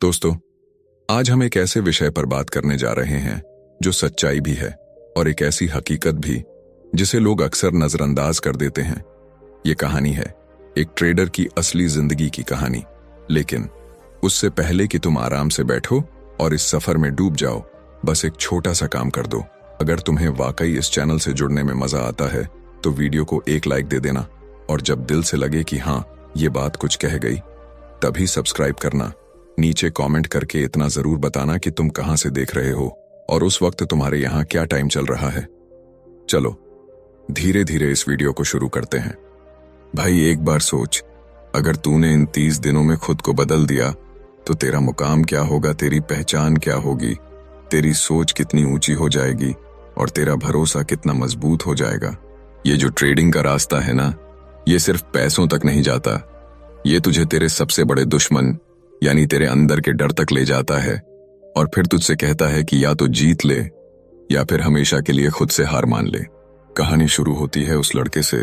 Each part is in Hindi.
दोस्तों, आज हम एक ऐसे विषय पर बात करने जा रहे हैं जो सच्चाई भी है और एक ऐसी हकीकत भी जिसे लोग अक्सर नजरअंदाज कर देते हैं। ये कहानी है एक ट्रेडर की असली जिंदगी की कहानी। लेकिन उससे पहले कि तुम आराम से बैठो और इस सफर में डूब जाओ, बस एक छोटा सा काम कर दो। अगर तुम्हें वाकई इस चैनल से जुड़ने में मजा आता है तो वीडियो को एक लाइक दे देना, और जब दिल से लगे कि हाँ, ये बात कुछ कह गई, तभी सब्सक्राइब करना। नीचे कमेंट करके इतना जरूर बताना कि तुम कहां से देख रहे हो और उस वक्त तुम्हारे यहां क्या टाइम चल रहा है। चलो धीरे धीरे इस वीडियो को शुरू करते हैं। भाई, एक बार सोच, अगर तूने इन 30 दिनों में खुद को बदल दिया तो तेरा मुकाम क्या होगा, तेरी पहचान क्या होगी, तेरी सोच कितनी ऊंची हो जाएगी और तेरा भरोसा कितना मजबूत हो जाएगा। ये जो ट्रेडिंग का रास्ता है ना, ये सिर्फ पैसों तक नहीं जाता, ये तुझे तेरे सबसे बड़े दुश्मन यानी तेरे अंदर के डर तक ले जाता है और फिर तुझसे कहता है कि या तो जीत ले या फिर हमेशा के लिए खुद से हार मान ले। कहानी शुरू होती है उस लड़के से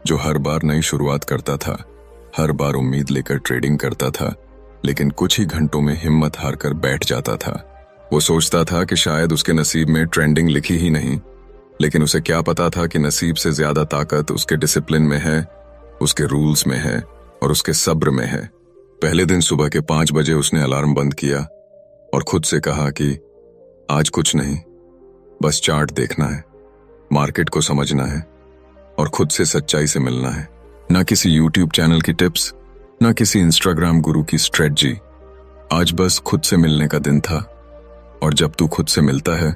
जो हर बार नई शुरुआत करता था, हर बार उम्मीद लेकर ट्रेडिंग करता था, लेकिन कुछ ही घंटों में हिम्मत हार कर बैठ जाता था। वो सोचता था कि शायद उसके नसीब में ट्रेंडिंग लिखी ही नहीं, लेकिन उसे क्या पता था कि नसीब से ज्यादा ताकत उसके डिसिप्लिन में है, उसके रूल्स में है और उसके सब्र में है। पहले दिन सुबह के 5 बजे उसने अलार्म बंद किया और खुद से कहा कि आज कुछ नहीं, बस चार्ट देखना है, मार्केट को समझना है और खुद से सच्चाई से मिलना है। ना किसी यूट्यूब चैनल की टिप्स, ना किसी इंस्टाग्राम गुरु की स्ट्रेटजी। आज बस खुद से मिलने का दिन था, और जब तू खुद से मिलता है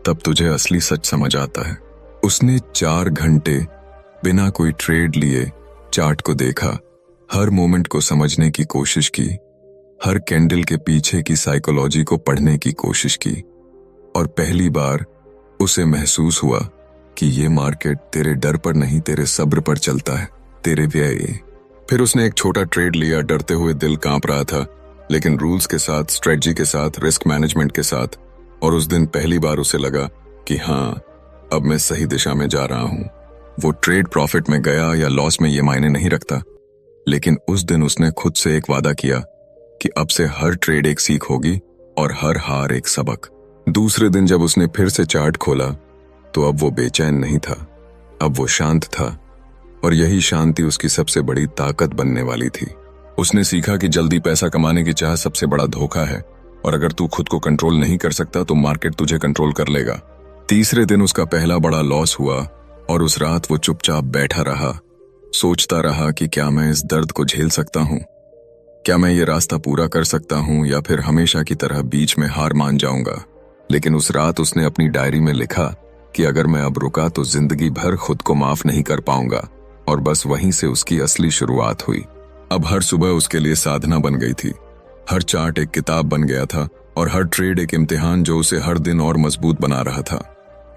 तब तुझे असली सच समझ आता है। उसने 4 घंटे बिना कोई ट्रेड लिए चार्ट को देखा, हर मोमेंट को समझने की कोशिश की, हर कैंडल के पीछे की साइकोलॉजी को पढ़ने की कोशिश की, और पहली बार उसे महसूस हुआ कि ये मार्केट तेरे डर पर नहीं, तेरे सब्र पर चलता है, तेरे व्यय। फिर उसने एक छोटा ट्रेड लिया, डरते हुए दिल कांप रहा था, लेकिन रूल्स के साथ, स्ट्रेटजी के साथ, रिस्क मैनेजमेंट के साथ। और उस दिन पहली बार उसे लगा कि हाँ, अब मैं सही दिशा में जा रहा हूं। वो ट्रेड प्रॉफिट में गया या लॉस में ये मायने नहीं रखता, लेकिन उस दिन उसने खुद से एक वादा किया कि अब से हर ट्रेड एक सीख होगी और हर हार एक सबक। दूसरे दिन जब उसने फिर से चार्ट खोला तो अब वो बेचैन नहीं था, अब वो शांत था, और यही शांति उसकी सबसे बड़ी ताकत बनने वाली थी। उसने सीखा कि जल्दी पैसा कमाने की चाह सबसे बड़ा धोखा है, और अगर तू खुद को कंट्रोल नहीं कर सकता तो मार्केट तुझे कंट्रोल कर लेगा। तीसरे दिन उसका पहला बड़ा लॉस हुआ और उस रात वो चुपचाप बैठा रहा, सोचता रहा कि क्या मैं इस दर्द को झेल सकता हूं, क्या मैं ये रास्ता पूरा कर सकता हूं, या फिर हमेशा की तरह बीच में हार मान जाऊंगा। लेकिन उस रात उसने अपनी डायरी में लिखा कि अगर मैं अब रुका तो जिंदगी भर खुद को माफ नहीं कर पाऊंगा, और बस वहीं से उसकी असली शुरुआत हुई। अब हर सुबह उसके लिए साधना बन गई थी, हर चार्ट एक किताब बन गया था और हर ट्रेड एक इम्तिहान जो उसे हर दिन और मजबूत बना रहा था।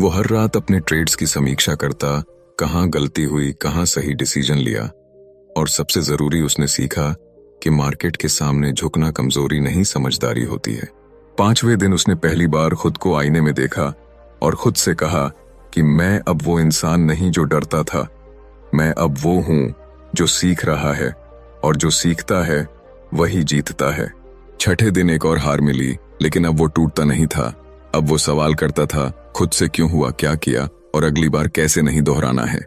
वो हर रात अपने ट्रेड्स की समीक्षा करता, कहां गलती हुई, कहां सही डिसीजन लिया, और सबसे जरूरी उसने सीखा कि मार्केट के सामने झुकना कमजोरी नहीं, समझदारी होती है। 5वें दिन उसने पहली बार खुद को आईने में देखा और खुद से कहा कि मैं अब वो इंसान नहीं जो डरता था, मैं अब वो हूं जो सीख रहा है, और जो सीखता है वही जीतता है। 6ठे दिन एक और हार मिली, लेकिन अब वो टूटता नहीं था। अब वो सवाल करता था खुद से, क्यों हुआ, क्या किया और अगली बार कैसे नहीं दोहराना है।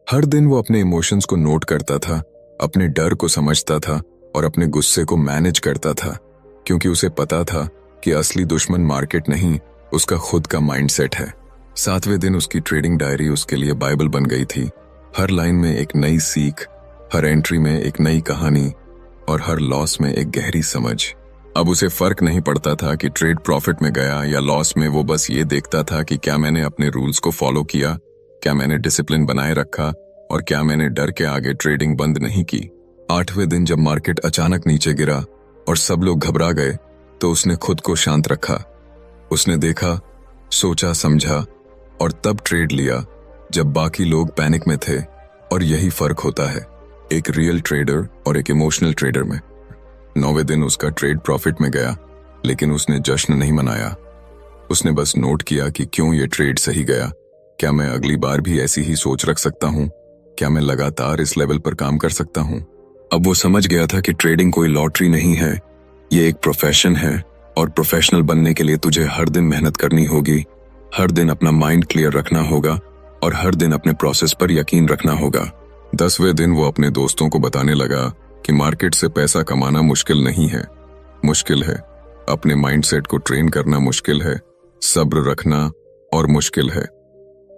हर दिन वो अपने इमोशंस को नोट करता था, अपने डर को समझता था और अपने गुस्से को मैनेज करता था, क्योंकि उसे पता था कि असली दुश्मन मार्केट नहीं, उसका खुद का माइंडसेट है। 7वें दिन उसकी ट्रेडिंग डायरी उसके लिए बाइबल बन गई थी। हर लाइन में एक नई सीख, हर एंट्री में एक नई कहानी और हर लॉस में एक गहरी समझ। अब उसे फर्क नहीं पड़ता था कि ट्रेड प्रॉफिट में गया या लॉस में, वो बस ये देखता था कि क्या मैंने अपने रूल्स को फॉलो किया, क्या मैंने डिसिप्लिन बनाए रखा, और क्या मैंने डर के आगे ट्रेडिंग बंद नहीं की। 8वें दिन जब मार्केट अचानक नीचे गिरा और सब लोग घबरा गए तो उसने खुद को शांत रखा। उसने देखा, सोचा, समझा और तब ट्रेड लिया जब बाकी लोग पैनिक में थे। और यही फर्क होता है एक रियल ट्रेडर और एक इमोशनल ट्रेडर में। 9वें दिन उसका ट्रेड प्रॉफिट में गया, लेकिन उसने जश्न नहीं मनाया। उसने बस नोट किया कि क्यों ये ट्रेड सही गया, क्या मैं अगली बार भी ऐसी ही सोच रख सकता हूँ, क्या मैं लगातार इस लेवल पर काम कर सकता हूँ। अब वो समझ गया था कि ट्रेडिंग कोई लॉटरी नहीं है, ये एक प्रोफेशन है और प्रोफेशनल बनने के लिए तुझे हर दिन मेहनत करनी होगी, हर दिन अपना माइंड क्लियर रखना होगा और हर दिन अपने प्रोसेस पर यकीन रखना होगा। 10वें दिन वो अपने दोस्तों को बताने लगा कि मार्केट से पैसा कमाना मुश्किल नहीं है, मुश्किल है अपने माइंडसेट को ट्रेन करना, मुश्किल है सब्र रखना और मुश्किल है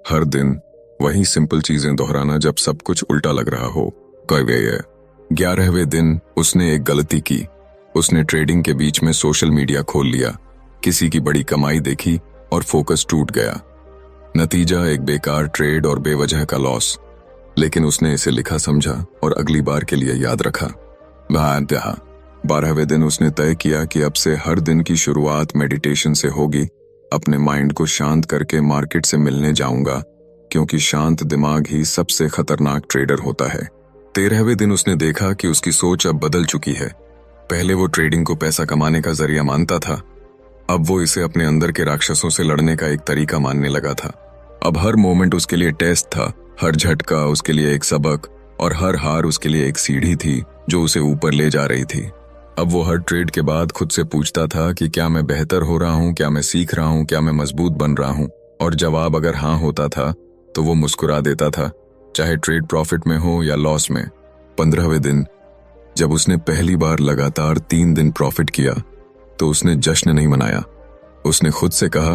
हर दिन वही सिंपल चीजें दोहराना जब सब कुछ उल्टा लग रहा हो। कर गए 11वें दिन उसने एक गलती की। उसने ट्रेडिंग के बीच में सोशल मीडिया खोल लिया, किसी की बड़ी कमाई देखी और फोकस टूट गया। नतीजा एक बेकार ट्रेड और बेवजह का लॉस। लेकिन उसने इसे लिखा समझा और अगली बार के लिए याद रखा। 12वें दिन उसने तय किया कि अब से हर दिन की शुरुआत मेडिटेशन से होगी। अपने माइंड को शांत करके मार्केट से मिलने जाऊंगा, क्योंकि शांत दिमाग ही सबसे खतरनाक ट्रेडर होता है। 13वें दिन उसने देखा कि उसकी सोच अब बदल चुकी है। पहले वो ट्रेडिंग को पैसा कमाने का जरिया मानता था, अब वो इसे अपने अंदर के राक्षसों से लड़ने का एक तरीका मानने लगा था। अब हर मोमेंट उसके लिए टेस्ट था, हर झटका उसके लिए एक सबक और हर हार उसके लिए एक सीढ़ी थी जो उसे ऊपर ले जा रही थी। अब वो हर ट्रेड के बाद खुद से पूछता था कि क्या मैं बेहतर हो रहा हूँ, क्या मैं सीख रहा हूँ, क्या मैं मजबूत बन रहा हूँ। और जवाब अगर हाँ होता था तो वो मुस्कुरा देता था, चाहे ट्रेड प्रॉफिट में हो या लॉस में। 15वें दिन जब उसने पहली बार लगातार 3 दिन प्रॉफिट किया तो उसने जश्न नहीं मनाया। उसने खुद से कहा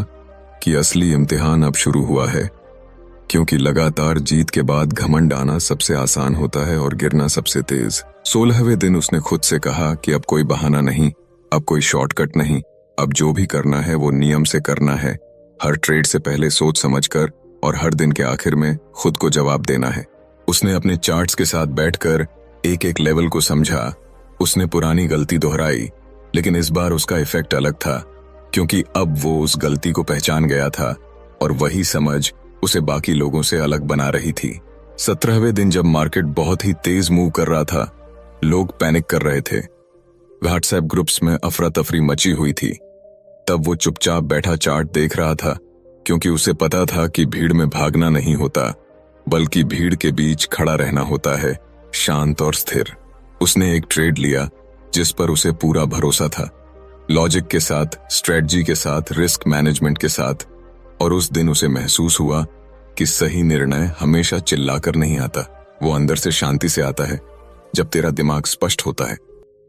कि असली इम्तिहान अब शुरू हुआ है, क्योंकि लगातार जीत के बाद घमंड आना सबसे आसान होता है और गिरना सबसे तेज। 16वें दिन उसने खुद से कहा कि अब कोई बहाना नहीं, अब कोई शॉर्टकट नहीं, अब जो भी करना है वो नियम से करना है। हर ट्रेड से पहले सोच समझकर और हर दिन के आखिर में खुद को जवाब देना है। उसने अपने चार्ट्स के साथ बैठकर एक एक लेवल को समझा। उसने पुरानी गलती दोहराई, लेकिन इस बार उसका इफेक्ट अलग था, क्योंकि अब वो उस गलती को पहचान गया था और वही समझ उसे बाकी लोगों से अलग बना रही थी। 17वें दिन जब मार्केट बहुत ही तेज मूव कर रहा था, लोग पैनिक कर रहे थे, व्हाट्सएप ग्रुप्स में अफरा तफरी मची हुई थी, तब वो चुपचाप बैठा चार्ट देख रहा था, क्योंकि उसे पता था कि भीड़ में भागना नहीं होता, बल्कि भीड़ के बीच खड़ा रहना होता है, शांत और स्थिर। उसने एक ट्रेड लिया जिस पर उसे पूरा भरोसा था, लॉजिक के साथ, स्ट्रेटजी के साथ, रिस्क मैनेजमेंट के साथ। और उस दिन उसे महसूस हुआ कि सही निर्णय हमेशा चिल्लाकर नहीं आता, वो अंदर से शांति से आता है, जब तेरा दिमाग स्पष्ट होता है।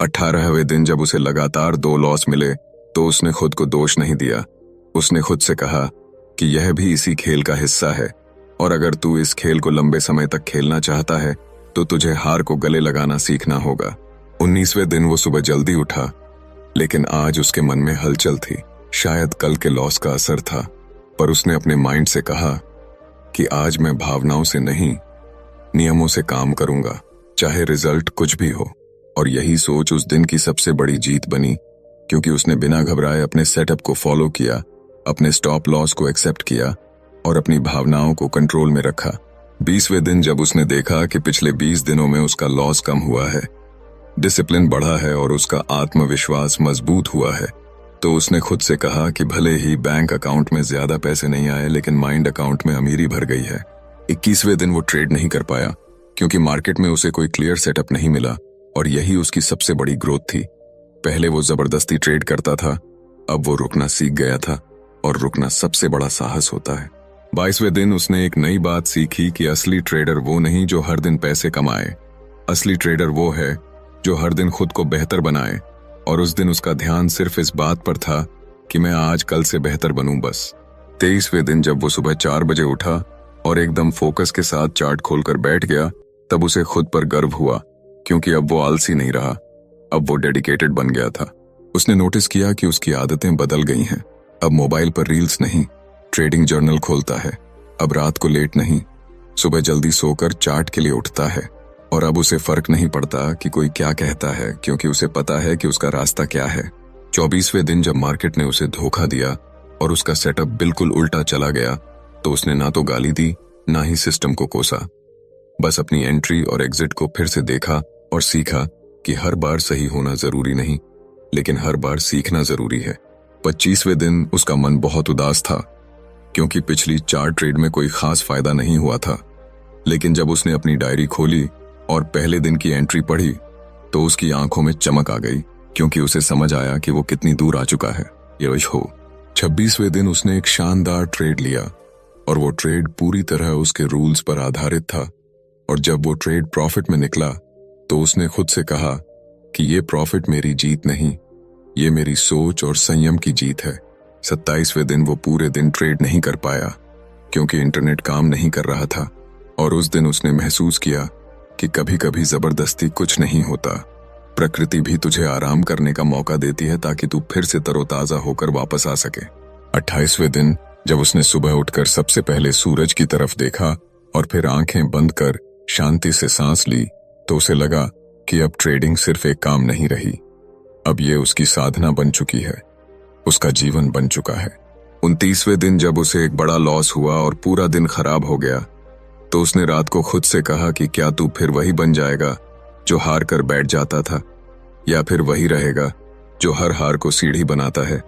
18वें दिन जब उसे लगातार 2 लॉस मिले तो उसने खुद को दोष नहीं दिया। उसने खुद से कहा कि यह भी इसी खेल का हिस्सा है, और अगर तू इस खेल को लंबे समय तक खेलना चाहता है तो तुझे हार को गले लगाना सीखना होगा। 19वें दिन वो सुबह जल्दी उठा, लेकिन आज उसके मन में हलचल थी। शायद कल के लॉस का असर था, पर उसने अपने माइंड से कहा कि आज मैं भावनाओं से नहीं, नियमों से काम करूंगा, चाहे रिजल्ट कुछ भी हो। और यही सोच उस दिन की सबसे बड़ी जीत बनी, क्योंकि उसने बिना घबराए अपने सेटअप को फॉलो किया, अपने स्टॉप लॉस को एक्सेप्ट किया और अपनी भावनाओं को कंट्रोल में रखा। 20वें दिन जब उसने देखा कि पिछले 20 दिनों में उसका लॉस कम हुआ है, डिसिप्लिन बढ़ा है और उसका आत्मविश्वास मजबूत हुआ है, तो उसने खुद से कहा कि भले ही बैंक अकाउंट में ज्यादा पैसे नहीं आए, लेकिन माइंड अकाउंट में अमीरी भर गई है। 21वें दिन वो ट्रेड नहीं कर पाया, क्योंकि मार्केट में उसे कोई क्लियर सेटअप नहीं मिला, और यही उसकी सबसे बड़ी ग्रोथ थी। पहले वो जबरदस्ती ट्रेड करता था, अब वो रुकना सीख गया था, और रुकना सबसे बड़ा साहस होता है। 22वें दिन उसने एक नई बात सीखी कि असली ट्रेडर वो नहीं जो हर दिन पैसे कमाए, असली ट्रेडर वो है जो हर दिन खुद को बेहतर बनाए। और उस दिन उसका ध्यान सिर्फ इस बात पर था कि मैं आज कल से बेहतर बनूं बस। 23वें दिन जब वो सुबह 4 बजे उठा और एकदम फोकस के साथ चार्ट खोलकर बैठ गया, तब उसे खुद पर गर्व हुआ, क्योंकि अब वो आलसी नहीं रहा, अब वो डेडिकेटेड बन गया था। उसने नोटिस किया कि उसकी आदतें बदल गई हैं। अब मोबाइल पर रील्स नहीं, ट्रेडिंग जर्नल खोलता है। अब रात को लेट नहीं, सुबह जल्दी सोकर चार्ट के लिए उठता है। और अब उसे फर्क नहीं पड़ता कि कोई क्या कहता है, क्योंकि उसे पता है कि उसका रास्ता क्या है। 24वें दिन जब मार्केट ने उसे धोखा दिया और उसका सेटअप बिल्कुल उल्टा चला गया, तो उसने ना तो गाली दी, ना ही सिस्टम को कोसा। बस अपनी एंट्री और एग्जिट को फिर से देखा और सीखा कि हर बार सही होना जरूरी नहीं, लेकिन हर बार सीखना जरूरी है। 25वें दिन उसका मन बहुत उदास था, क्योंकि पिछली 4 ट्रेड में कोई खास फायदा नहीं हुआ था। लेकिन जब उसने अपनी डायरी खोली और पहले दिन की एंट्री पढ़ी, तो उसकी आंखों में चमक आ गई। क्योंकि उसे समझ आया कि वो कितनी दूर आ चुका है। ये हो 26वें दिन उसने एक शानदार ट्रेड लिया और वो ट्रेड पूरी तरह उसके रूल्स पर आधारित था। और जब वो ट्रेड प्रॉफिट में निकला तो उसने खुद से कहा कि ये प्रॉफिट मेरी जीत नहीं, ये मेरी सोच और संयम की जीत है। 27वें दिन वो पूरे दिन ट्रेड नहीं कर पाया क्योंकि इंटरनेट काम नहीं कर रहा था। और उस दिन उसने महसूस किया कि कभी कभी जबरदस्ती कुछ नहीं होता, प्रकृति भी तुझे आराम करने का मौका देती है ताकि तू फिर से तरोताजा होकर वापस आ सके। 28वें दिन जब उसने सुबह उठकर सबसे पहले सूरज की तरफ देखा और फिर आंखें बंद कर शांति से सांस ली तो उसे लगा कि अब ट्रेडिंग सिर्फ एक काम नहीं रही, अब ये उसकी साधना बन चुकी है, उसका जीवन बन चुका है। 29वें दिन जब उसे एक बड़ा लॉस हुआ और पूरा दिन खराब हो गया तो उसने रात को खुद से कहा कि क्या तू फिर वही बन जाएगा जो हार कर बैठ जाता था, या फिर वही रहेगा जो हर हार को सीढ़ी बनाता है।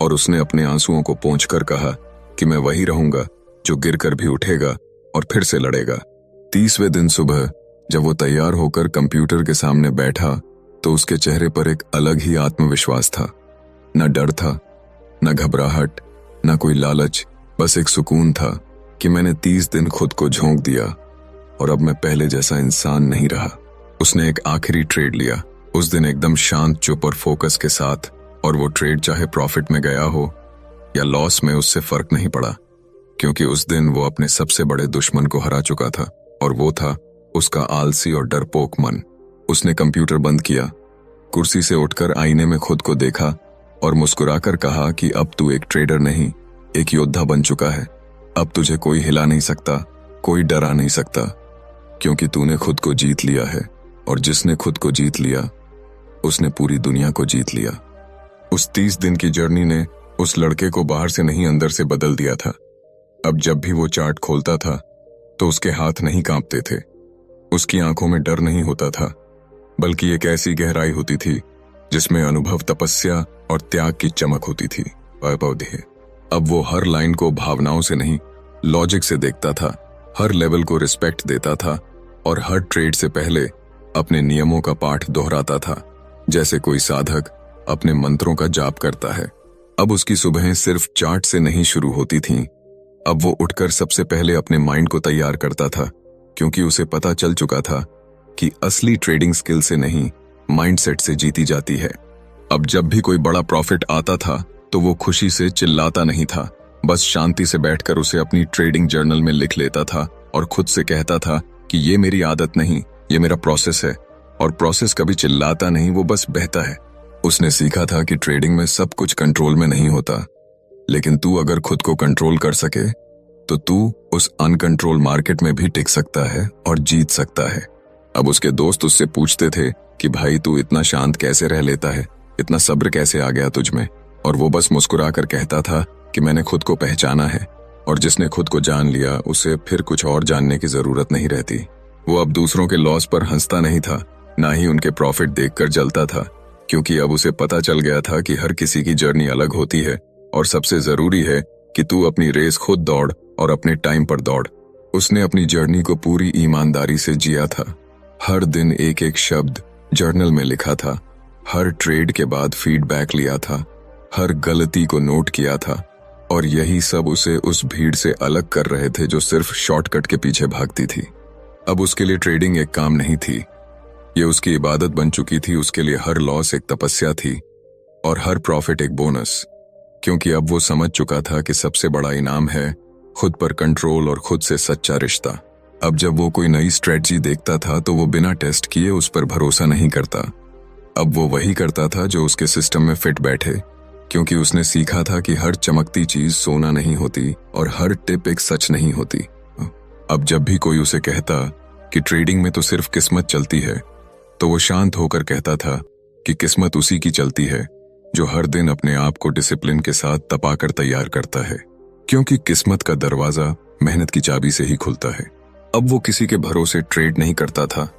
और उसने अपने आंसुओं को पोंछकर कहा कि मैं वही रहूंगा जो गिरकर भी उठेगा और फिर से लड़ेगा। 30वें दिन सुबह जब वो तैयार होकर कंप्यूटर के सामने बैठा तो उसके चेहरे पर एक अलग ही आत्मविश्वास था। न डर था, न घबराहट, न कोई लालच, बस एक सुकून था कि मैंने 30 दिन खुद को झोंक दिया और अब मैं पहले जैसा इंसान नहीं रहा। उसने एक आखिरी ट्रेड लिया, उस दिन एकदम शांत, चुप और फोकस के साथ, और वो ट्रेड चाहे प्रॉफिट में गया हो या लॉस में उससे फर्क नहीं पड़ा, क्योंकि उस दिन वो अपने सबसे बड़े दुश्मन को हरा चुका था और वो था उसका आलसी और डरपोक मन। उसने कंप्यूटर बंद किया, कुर्सी से उठकर आईने में खुद को देखा और मुस्कुराकर कहा कि अब तू एक ट्रेडर नहीं, एक योद्धा बन चुका है। अब तुझे कोई हिला नहीं सकता, कोई डरा नहीं सकता, क्योंकि तूने खुद को जीत लिया है। और जिसने खुद को जीत लिया उसने पूरी दुनिया को जीत लिया। उस 30 दिन की जर्नी ने उस लड़के को बाहर से नहीं अंदर से बदल दिया था। अब जब भी वो चार्ट खोलता था तो उसके हाथ नहीं कांपते थे, उसकी आंखों में डर नहीं होता था, बल्कि एक ऐसी गहराई होती थी जिसमें अनुभव, तपस्या और त्याग की चमक होती थी। अब वो हर लाइन को भावनाओं से नहीं, लॉजिक से देखता था, हर लेवल को रिस्पेक्ट देता था और हर ट्रेड से पहले अपने नियमों का पाठ दोहराता था, जैसे कोई साधक अपने मंत्रों का जाप करता है। अब उसकी सुबहें सिर्फ चार्ट से नहीं शुरू होती थीं, अब वो उठकर सबसे पहले अपने माइंड को तैयार करता था, क्योंकि उसे पता चल चुका था कि असली ट्रेडिंग स्किल से नहीं, माइंडसेट से जीती जाती है। अब जब भी कोई बड़ा प्रॉफिट आता था तो वो खुशी से चिल्लाता नहीं था, बस शांति से बैठकर उसे अपनी ट्रेडिंग जर्नल में लिख लेता था और खुद से कहता था कि ये मेरी आदत नहीं, ये मेरा प्रोसेस है। और प्रोसेस कभी चिल्लाता नहीं, वो बस बहता है। उसने सीखा था कि ट्रेडिंग में सब कुछ कंट्रोल में नहीं होता, लेकिन तू अगर खुद को कंट्रोल कर सके तो तू उस अनकंट्रोल मार्केट में भी टिक सकता है और जीत सकता है। अब उसके दोस्त उससे पूछते थे कि भाई तू इतना शांत कैसे रह लेता है, इतना सब्र कैसे आ गया तुझ में? और वो बस मुस्कुराकर कहता था कि मैंने खुद को पहचाना है, और जिसने खुद को जान लिया उसे फिर कुछ और जानने की जरूरत नहीं रहती। वो अब दूसरों के लॉस पर हंसता नहीं था, ना ही उनके प्रॉफिट देखकर जलता था, क्योंकि अब उसे पता चल गया था कि हर किसी की जर्नी अलग होती है और सबसे जरूरी है कि तू अपनी रेस खुद दौड़ और अपने टाइम पर दौड़। उसने अपनी जर्नी को पूरी ईमानदारी से जिया था, हर दिन एक एक शब्द जर्नल में लिखा था, हर ट्रेड के बाद फीडबैक लिया था, हर गलती को नोट किया था, और यही सब उसे उस भीड़ से अलग कर रहे थे जो सिर्फ शॉर्टकट के पीछे भागती थी। अब उसके लिए ट्रेडिंग एक काम नहीं थी, ये उसकी इबादत बन चुकी थी। उसके लिए हर लॉस एक तपस्या थी और हर प्रॉफिट एक बोनस, क्योंकि अब वो समझ चुका था कि सबसे बड़ा इनाम है खुद पर कंट्रोल और खुद से सच्चा रिश्ता। अब जब वो कोई नई स्ट्रेटजी देखता था तो वो बिना टेस्ट किए उस पर भरोसा नहीं करता। अब वो वही करता था जो उसके सिस्टम में फिट बैठे, क्योंकि उसने सीखा था कि हर चमकती चीज सोना नहीं होती और हर टिप एक सच नहीं होती। अब जब भी कोई उसे कहता कि ट्रेडिंग में तो सिर्फ किस्मत चलती है, तो वो शांत होकर कहता था कि किस्मत उसी की चलती है जो हर दिन अपने आप को डिसिप्लिन के साथ तपाकर तैयार करता है, क्योंकि किस्मत का दरवाजा मेहनत की चाबी से ही खुलता है। अब वो किसी के भरोसे ट्रेड नहीं करता था,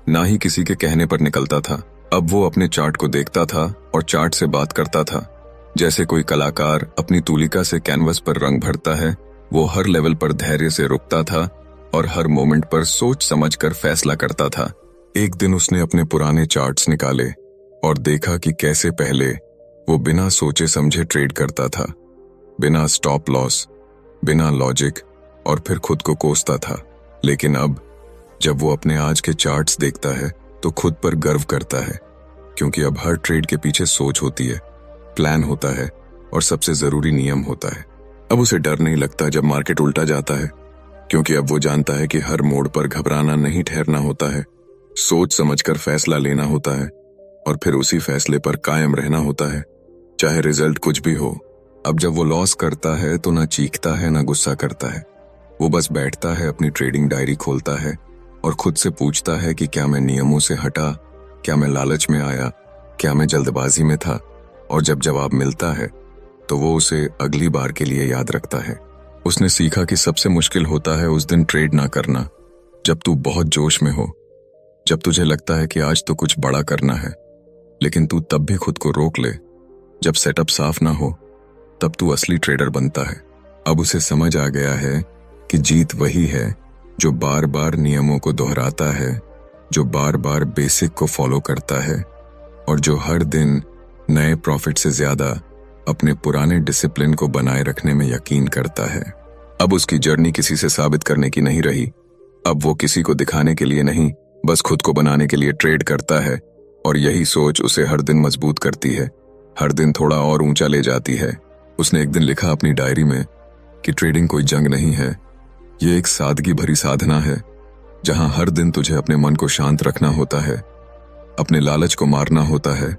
ना ही किसी के कहने पर निकलता था। अब वो अपने चार्ट को देखता था और चार्ट से बात करता था। जैसे कोई कलाकार अपनी तूलिका से कैनवस पर रंग भरता है, वो हर लेवल पर धैर्य से रुकता था और हर मोमेंट पर सोच समझकर फैसला करता था। एक दिन उसने अपने पुराने चार्ट्स निकाले और देखा कि कैसे पहले वो बिना सोचे समझे ट्रेड करता था, बिना स्टॉप लॉस, बिना लॉजिक, और फिर खुद को कोसता था। लेकिन अब जब वो अपने आज के चार्ट्स देखता है तो खुद पर गर्व करता है, क्योंकि अब हर ट्रेड के पीछे सोच होती है, प्लान होता है और सबसे जरूरी नियम होता है। अब उसे डर नहीं लगता जब मार्केट उल्टा जाता है, क्योंकि अब वो जानता है कि हर मोड़ पर घबराना नहीं ठहरना होता है, सोच समझकर फैसला लेना होता है और फिर उसी फैसले पर कायम रहना होता है, चाहे रिजल्ट कुछ भी हो। अब जब वो लॉस करता है तो ना चीखता है ना गुस्सा करता है, वो बस बैठता है, अपनी ट्रेडिंग डायरी खोलता है और खुद से पूछता है कि क्या मैं नियमों से हटा, क्या मैं लालच में आया, क्या मैं जल्दबाजी में था। और जब जवाब मिलता है तो वो उसे अगली बार के लिए याद रखता है। उसने सीखा कि सबसे मुश्किल होता है उस दिन ट्रेड ना करना जब तू बहुत जोश में हो, जब तुझे लगता है कि आज तो कुछ बड़ा करना है, लेकिन तू तब भी खुद को रोक ले। जब सेटअप साफ ना हो तब तू असली ट्रेडर बनता है। अब उसे समझ आ गया है कि जीत वही है जो बार बार नियमों को दोहराता है, जो बार बार बेसिक को फॉलो करता है और जो हर दिन नए प्रॉफिट से ज्यादा अपने पुराने डिसिप्लिन को बनाए रखने में यकीन करता है। अब उसकी जर्नी किसी से साबित करने की नहीं रही। अब वो किसी को दिखाने के लिए नहीं, बस खुद को बनाने के लिए ट्रेड करता है और यही सोच उसे हर दिन मजबूत करती है, हर दिन थोड़ा और ऊंचा ले जाती है। उसने एक दिन लिखा अपनी डायरी में कि ट्रेडिंग कोई जंग नहीं है, ये एक सादगी भरी साधना है जहां हर दिन तुझे अपने मन को शांत रखना होता है, अपने लालच को मारना होता है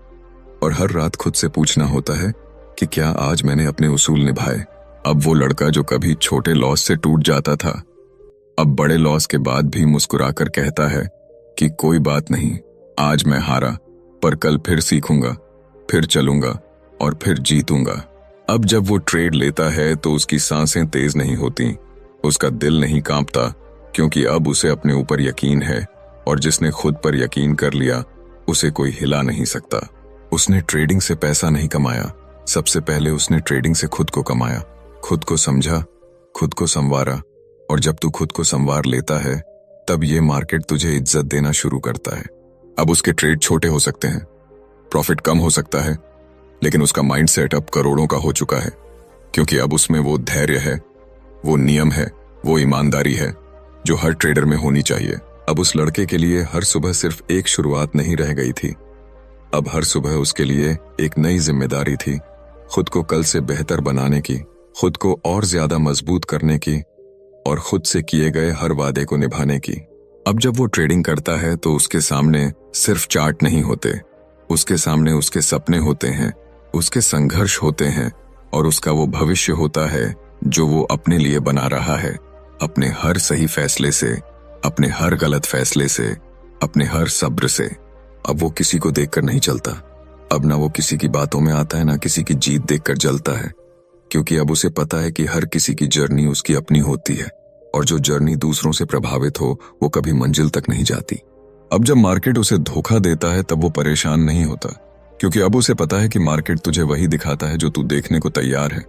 और हर रात खुद से पूछना होता है कि क्या आज मैंने अपने उसूल निभाए। अब वो लड़का जो कभी छोटे लॉस से टूट जाता था, अब बड़े लॉस के बाद भी मुस्कुराकर कहता है कि कोई बात नहीं, आज मैं हारा पर कल फिर सीखूंगा, फिर चलूंगा और फिर जीतूंगा। अब जब वो ट्रेड लेता है तो उसकी सांसें तेज नहीं होती, उसका दिल नहीं कांपता, क्योंकि अब उसे अपने ऊपर यकीन है और जिसने खुद पर यकीन कर लिया उसे कोई हिला नहीं सकता। उसने ट्रेडिंग से पैसा नहीं कमाया, सबसे पहले उसने ट्रेडिंग से खुद को कमाया, खुद को समझा, खुद को संवारा। और जब तू खुद को संवार लेता है तब ये मार्केट तुझे इज्जत देना शुरू करता है। अब उसके ट्रेड छोटे हो सकते हैं, प्रॉफिट कम हो सकता है, लेकिन उसका माइंड सेट अब करोड़ों का हो चुका है, क्योंकि अब उसमें वो धैर्य है, वो नियम है, वो ईमानदारी है जो हर ट्रेडर में होनी चाहिए। अब उस लड़के के लिए हर सुबह सिर्फ एक शुरुआत नहीं रह गई थी, अब हर सुबह उसके लिए एक नई जिम्मेदारी थी, खुद को कल से बेहतर बनाने की, खुद को और ज्यादा मजबूत करने की और खुद से किए गए हर वादे को निभाने की। अब जब वो ट्रेडिंग करता है तो उसके सामने सिर्फ चार्ट नहीं होते, उसके सामने उसके सपने होते हैं, उसके संघर्ष होते हैं और उसका वो भविष्य होता है जो वो अपने लिए बना रहा है, अपने हर सही फैसले से, अपने हर गलत फैसले से, अपने हर सब्र से। अब वो किसी को देखकर नहीं चलता, अब ना वो किसी की बातों में आता है, ना किसी की जीत देखकर जलता है, क्योंकि अब उसे पता है कि हर किसी की जर्नी उसकी अपनी होती है और जो जर्नी दूसरों से प्रभावित हो वो कभी मंजिल तक नहीं जाती। अब जब मार्केट उसे धोखा देता है तब वो परेशान नहीं होता, क्योंकि अब उसे पता है कि मार्केट तुझे वही दिखाता है जो तू देखने को तैयार है,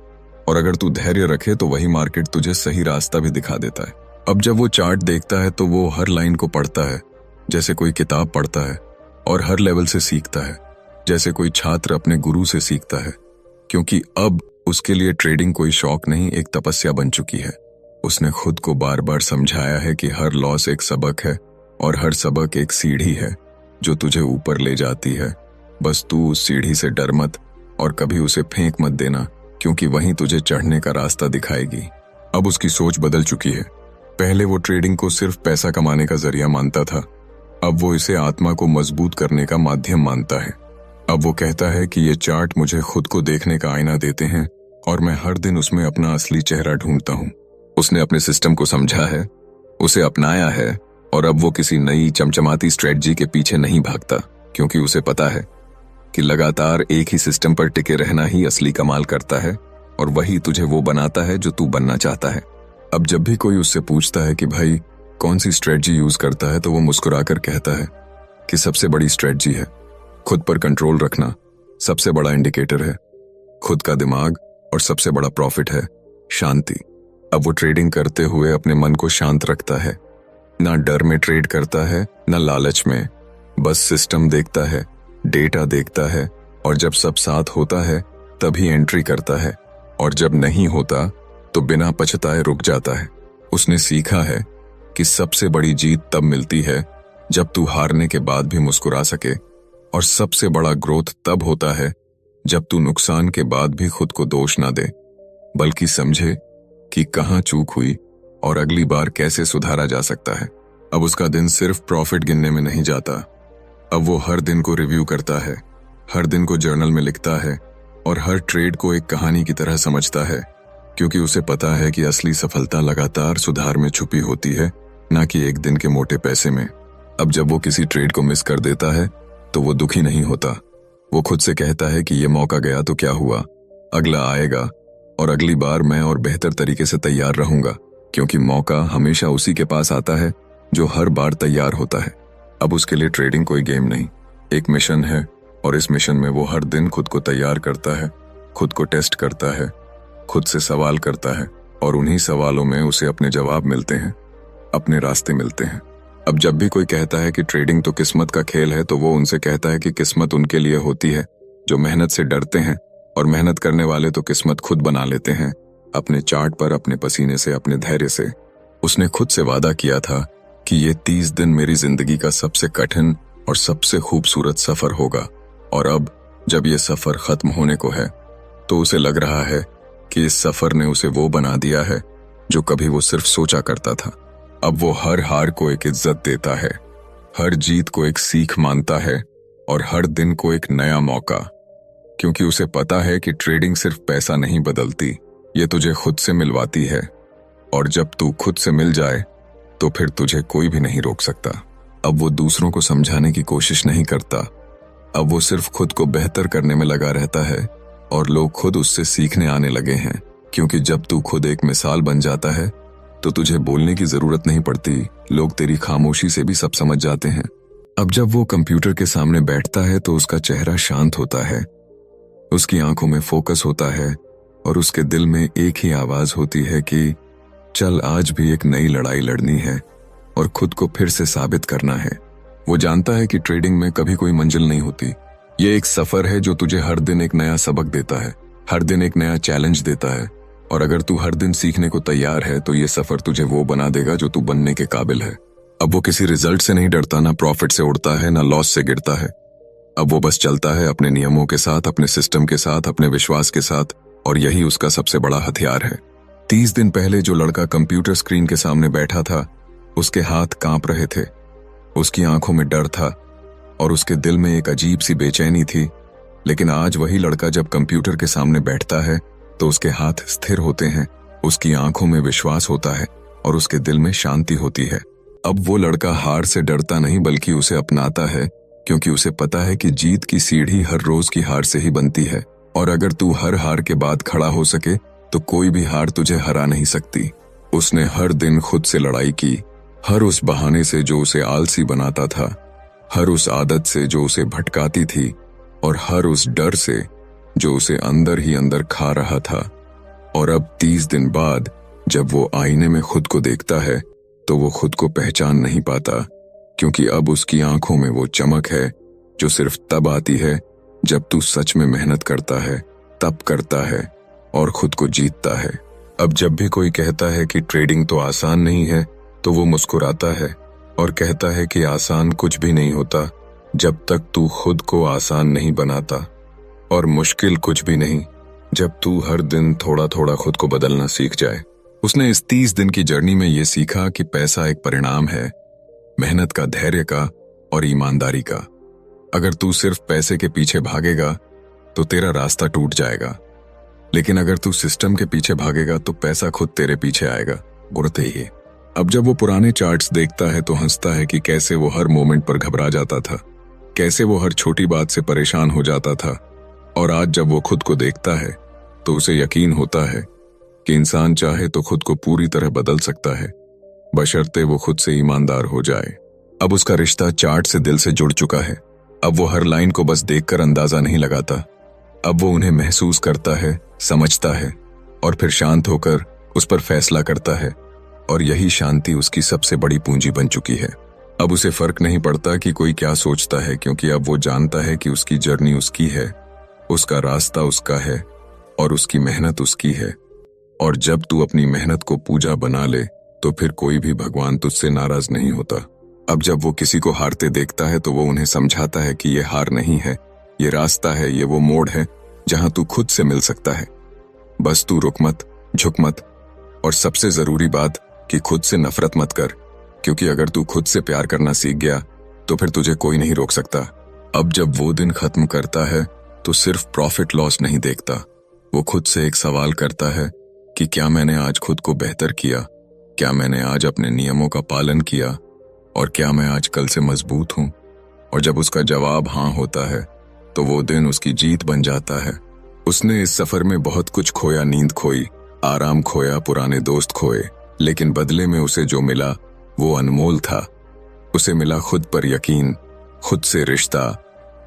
और अगर तू धैर्य रखे तो वही मार्केट तुझे सही रास्ता भी दिखा देता है। अब जब वो चार्ट देखता है तो वो हर लाइन को पढ़ता है जैसे कोई किताब पढ़ता है और हर लेवल से सीखता है जैसे कोई छात्र अपने गुरु से सीखता है, क्योंकि अब उसके लिए ट्रेडिंग कोई शौक नहीं, एक तपस्या बन चुकी है। उसने खुद को बार बार समझाया है कि हर लॉस एक सबक है और हर सबक एक सीढ़ी है जो तुझे ऊपर ले जाती है। बस तू उस सीढ़ी से डर मत और कभी उसे फेंक मत देना, क्योंकि वहीं तुझे चढ़ने का रास्ता दिखाएगी। अब उसकी सोच बदल चुकी है। पहले वो ट्रेडिंग को सिर्फ पैसा कमाने का जरिया मानता था, अब वो इसे आत्मा को मजबूत करने का माध्यम मानता है। अब वो कहता है कि ये चार्ट मुझे खुद को देखने का आईना देते हैं और मैं हर दिन उसमें अपना असली चेहरा ढूंढता हूँ। उसने अपने सिस्टम को समझा है, उसे अपनाया है और अब वो किसी नई चमचमाती स्ट्रेटजी के पीछे नहीं भागता, क्योंकि उसे पता है कि लगातार एक ही सिस्टम पर टिके रहना ही असली कमाल करता है और वही तुझे वो बनाता है जो तू बनना चाहता है। अब जब भी कोई उससे पूछता है कि भाई कौन सी स्ट्रेटजी यूज करता है तो वो मुस्कुराकर कहता है कि सबसे बड़ी स्ट्रेटजी है खुद पर कंट्रोल रखना, सबसे बड़ा इंडिकेटर है खुद का दिमाग और सबसे बड़ा प्रॉफिट है शांति। अब वो ट्रेडिंग करते हुए अपने मन को शांत रखता है, ना डर में ट्रेड करता है ना लालच में, बस सिस्टम देखता है, डेटा देखता है और जब सब साथ होता है तभी एंट्री करता है और जब नहीं होता तो बिना पछताए रुक जाता है। उसने सीखा है कि सबसे बड़ी जीत तब मिलती है जब तू हारने के बाद भी मुस्कुरा सके, और सबसे बड़ा ग्रोथ तब होता है जब तू नुकसान के बाद भी खुद को दोष ना दे, बल्कि समझे कि कहाँ चूक हुई और अगली बार कैसे सुधारा जा सकता है। अब उसका दिन सिर्फ प्रॉफिट गिनने में नहीं जाता। अब वो हर दिन को रिव्यू करता है, हर दिन को जर्नल में लिखता है और हर ट्रेड को एक कहानी की तरह समझता है, क्योंकि उसे पता है कि असली सफलता लगातार सुधार में छुपी होती है, ना कि एक दिन के मोटे पैसे में। अब जब वो किसी ट्रेड को मिस कर देता है तो वो दुखी नहीं होता। वो खुद से कहता है कि ये मौका गया तो क्या हुआ, अगला आएगा और अगली बार मैं और बेहतर तरीके से तैयार रहूंगा, क्योंकि मौका हमेशा उसी के पास आता है जो हर बार तैयार होता है। अब उसके लिए ट्रेडिंग कोई गेम नहीं, एक मिशन है, और इस मिशन में वो हर दिन खुद को तैयार करता है, खुद को टेस्ट करता है, खुद से सवाल करता है और उन्हीं सवालों में उसे अपने जवाब मिलते हैं, अपने रास्ते मिलते हैं। अब जब भी कोई कहता है कि ट्रेडिंग तो किस्मत का खेल है, तो वो उनसे कहता है कि किस्मत उनके लिए होती है जो मेहनत से डरते हैं, और मेहनत करने वाले तो किस्मत खुद बना लेते हैं, अपने चार्ट पर, अपने पसीने से, अपने धैर्य से। उसने खुद से वादा किया था कि ये 30 दिन मेरी जिंदगी का सबसे कठिन और सबसे खूबसूरत सफर होगा, और अब जब ये सफर खत्म होने को है तो उसे लग रहा है कि इस सफर ने उसे वो बना दिया है जो कभी वो सिर्फ सोचा करता था। अब वो हर हार को एक इज्जत देता है, हर जीत को एक सीख मानता है और हर दिन को एक नया मौका, क्योंकि उसे पता है कि ट्रेडिंग सिर्फ पैसा नहीं बदलती, ये तुझे खुद से मिलवाती है, और जब तू खुद से मिल जाए तो फिर तुझे कोई भी नहीं रोक सकता। अब वो दूसरों को समझाने की कोशिश नहीं करता, अब वो सिर्फ खुद को बेहतर करने में लगा रहता है, और लोग खुद उससे सीखने आने लगे हैं, क्योंकि जब तू खुद एक मिसाल बन जाता है तो तुझे बोलने की जरूरत नहीं पड़ती, लोग तेरी खामोशी से भी सब समझ जाते हैं। अब जब वो कंप्यूटर के सामने बैठता है तो उसका चेहरा शांत होता है, उसकी आंखों में फोकस होता है और उसके दिल में एक ही आवाज होती है कि चल, आज भी एक नई लड़ाई लड़नी है और खुद को फिर से साबित करना है। वो जानता है कि ट्रेडिंग में कभी कोई मंजिल नहीं होती, ये एक सफर है जो तुझे हर दिन एक नया सबक देता है, हर दिन एक नया चैलेंज देता है, और अगर तू हर दिन सीखने को तैयार है तो ये सफर तुझे वो बना देगा जो तू बनने के काबिल है। अब वो किसी रिजल्ट से नहीं डरता, ना प्रॉफिट से उड़ता है, ना लॉस से गिरता है। अब वो बस चलता है अपने नियमों के साथ, अपने सिस्टम के साथ, अपने विश्वास के साथ, और यही उसका सबसे बड़ा हथियार है। 30 दिन पहले जो लड़का कंप्यूटर स्क्रीन के सामने बैठा था, उसके हाथ कांप रहे थे, उसकी आंखों में डर था और उसके दिल में एक अजीब सी बेचैनी थी। लेकिन आज वही लड़का जब कंप्यूटर के सामने बैठता है तो उसके हाथ स्थिर होते हैं, उसकी आंखों में विश्वास होता है और उसके दिल में शांति होती है। अब वो लड़का हार से डरता नहीं, बल्कि उसे अपनाता है, क्योंकि उसे पता है कि जीत की सीढ़ी हर रोज की हार से ही बनती है, और अगर तू हर हार के बाद खड़ा हो सके तो कोई भी हार तुझे हरा नहीं सकती। उसने हर दिन खुद से लड़ाई की, हर उस बहाने से जो उसे आलसी बनाता था, हर उस आदत से जो उसे भटकाती थी, और हर उस डर से जो उसे अंदर ही अंदर खा रहा था। और अब 30 दिन बाद जब वो आईने में खुद को देखता है तो वो खुद को पहचान नहीं पाता, क्योंकि अब उसकी आंखों में वो चमक है जो सिर्फ तब आती है जब तू सच में मेहनत करता है, तब करता है और खुद को जीतता है। अब जब भी कोई कहता है कि ट्रेडिंग तो आसान नहीं है तो वो मुस्कुराता है और कहता है कि आसान कुछ भी नहीं होता जब तक तू खुद को आसान नहीं बनाता, और मुश्किल कुछ भी नहीं जब तू हर दिन थोड़ा थोड़ा खुद को बदलना सीख जाए। उसने इस 30 दिन की जर्नी में ये सीखा कि पैसा एक परिणाम है, मेहनत का, धैर्य का और ईमानदारी का। अगर तू सिर्फ पैसे के पीछे भागेगा तो तेरा रास्ता टूट जाएगा, लेकिन अगर तू सिस्टम के पीछे भागेगा तो पैसा खुद तेरे पीछे आएगा, गुरते ही। अब जब वो पुराने चार्ट्स देखता है तो हंसता है कि कैसे वो हर मोमेंट पर घबरा जाता था, कैसे वो हर छोटी बात से परेशान हो जाता था, और आज जब वो खुद को देखता है तो उसे यकीन होता है कि इंसान चाहे तो खुद को पूरी तरह बदल सकता है, बशर्ते वो खुद से ईमानदार हो जाए। अब उसका रिश्ता चार्ट से दिल से जुड़ चुका है। अब वो हर लाइन को बस देखकर अंदाजा नहीं लगाता, अब वो उन्हें महसूस करता है, समझता है और फिर शांत होकर उस पर फैसला करता है, और यही शांति उसकी सबसे बड़ी पूंजी बन चुकी है। अब उसे फर्क नहीं पड़ता कि कोई क्या सोचता है, क्योंकि अब वो जानता है कि उसकी जर्नी उसकी है, उसका रास्ता उसका है और उसकी मेहनत उसकी है। और जब तू अपनी मेहनत को पूजा बना ले तो फिर कोई भी भगवान तुझसे नाराज नहीं होता। अब जब वो किसी को हारते देखता है तो वो उन्हें समझाता है कि ये हार नहीं है, ये रास्ता है, ये वो मोड़ है जहां तू खुद से मिल सकता है। बस तू रुक मत, झुक मत, और सबसे जरूरी बात कि खुद से नफरत मत कर, क्योंकि अगर तू खुद से प्यार करना सीख गया तो फिर तुझे कोई नहीं रोक सकता। अब जब वो दिन खत्म करता है तो सिर्फ प्रॉफिट लॉस नहीं देखता, वो खुद से एक सवाल करता है कि क्या मैंने आज खुद को बेहतर किया, क्या मैंने आज अपने नियमों का पालन किया, और क्या मैं आज कल से मजबूत हूं। और जब उसका जवाब हाँ होता है तो वो दिन उसकी जीत बन जाता है। उसने इस सफर में बहुत कुछ खोया, नींद खोई, आराम खोया, पुराने दोस्त खोए, लेकिन बदले में उसे जो मिला वो अनमोल था। उसे मिला खुद पर यकीन, खुद से रिश्ता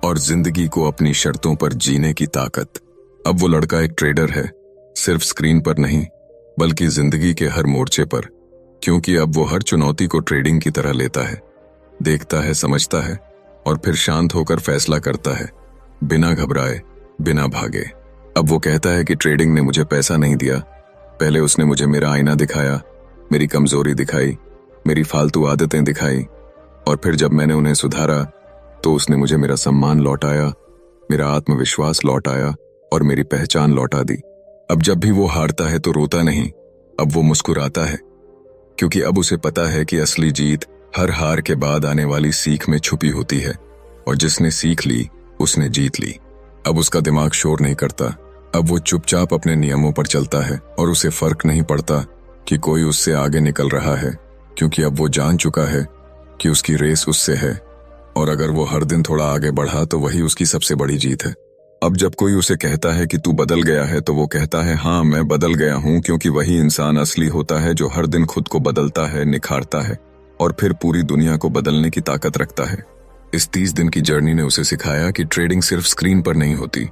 और जिंदगी को अपनी शर्तों पर जीने की ताकत। अब वो लड़का एक ट्रेडर है, सिर्फ स्क्रीन पर नहीं बल्कि जिंदगी के हर मोर्चे पर, क्योंकि अब वो हर चुनौती को ट्रेडिंग की तरह लेता है, देखता है, समझता है और फिर शांत होकर फैसला करता है, बिना घबराए, बिना भागे। अब वो कहता है कि ट्रेडिंग ने मुझे पैसा नहीं दिया, पहले उसने मुझे मेरा आईना दिखाया, मेरी कमजोरी दिखाई, मेरी फालतू आदतें दिखाई, और फिर जब मैंने उन्हें सुधारा तो उसने मुझे मेरा सम्मान लौटाया, मेरा आत्मविश्वास लौटाया और मेरी पहचान लौटा दी। अब जब भी वो हारता है तो रोता नहीं, अब वो मुस्कुराता है, क्योंकि अब उसे पता है कि असली जीत हर हार के बाद आने वाली सीख में छुपी होती है, और जिसने सीख ली उसने जीत ली। अब उसका दिमाग शोर नहीं करता, अब वो चुपचाप अपने नियमों पर चलता है और उसे फर्क नहीं पड़ता कि कोई उससे आगे निकल रहा है, क्योंकि अब वो जान चुका है कि उसकी रेस उससे है, और अगर वो हर दिन थोड़ा आगे बढ़ा तो वही उसकी सबसे बड़ी जीत है। अब जब कोई उसे कहता है कि तू बदल गया है तो वो कहता है हाँ मैं बदल गया हूँ, क्योंकि वही इंसान असली होता है जो हर दिन खुद को बदलता है, निखारता है और फिर पूरी दुनिया को बदलने की ताकत रखता है। इस 30 दिन की जर्नी ने उसे सिखाया कि ट्रेडिंग सिर्फ स्क्रीन पर नहीं होती,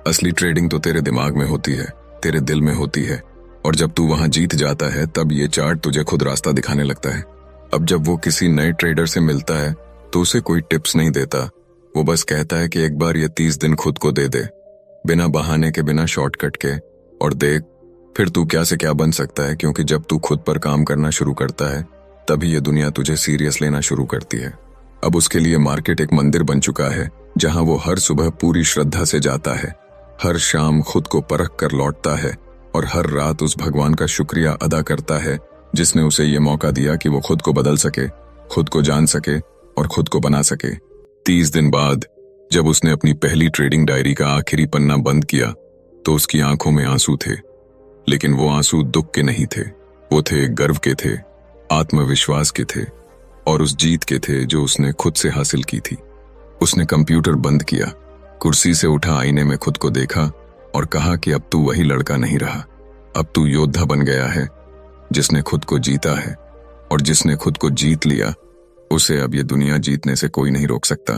असली ट्रेडिंग तो तेरे दिमाग में होती है, तेरे दिल में होती है, और जब तू वहां जीत जाता है तब ये चार्ट तुझे खुद रास्ता दिखाने लगता है। अब जब वो किसी नए ट्रेडर से मिलता है तो उसे कोई टिप्स नहीं देता, वो बस कहता है कि एक बार ये 30 दिन खुद को दे दे, बिना बहाने के, बिना शॉर्टकट के, और देख फिर तू क्या से क्या बन सकता है, क्योंकि जब तू खुद पर काम करना शुरू करता है तभी ये दुनिया तुझे सीरियस लेना शुरू करती है। अब उसके लिए मार्केट एक मंदिर बन चुका है जहां वो हर सुबह पूरी श्रद्धा से जाता है, हर शाम खुद को परख कर लौटता है और हर रात उस भगवान का शुक्रिया अदा करता है जिसने उसे ये मौका दिया कि वो खुद को बदल सके, खुद को जान सके और खुद को बना सके। 30 दिन बाद जब उसने अपनी पहली ट्रेडिंग डायरी का आखिरी पन्ना बंद किया तो उसकी आंखों में आंसू थे, लेकिन वो आंसू दुख के नहीं थे, वो थे गर्व के थे, आत्मविश्वास के थे और उस जीत के थे जो उसने खुद से हासिल की थी। उसने कंप्यूटर बंद किया, कुर्सी से उठा, आईने में खुद को देखा और कहा कि अब तू वही लड़का नहीं रहा, अब तू योद्धा बन गया है जिसने खुद को जीता है, और जिसने खुद को जीत लिया उसे अब ये दुनिया जीतने से कोई नहीं रोक सकता।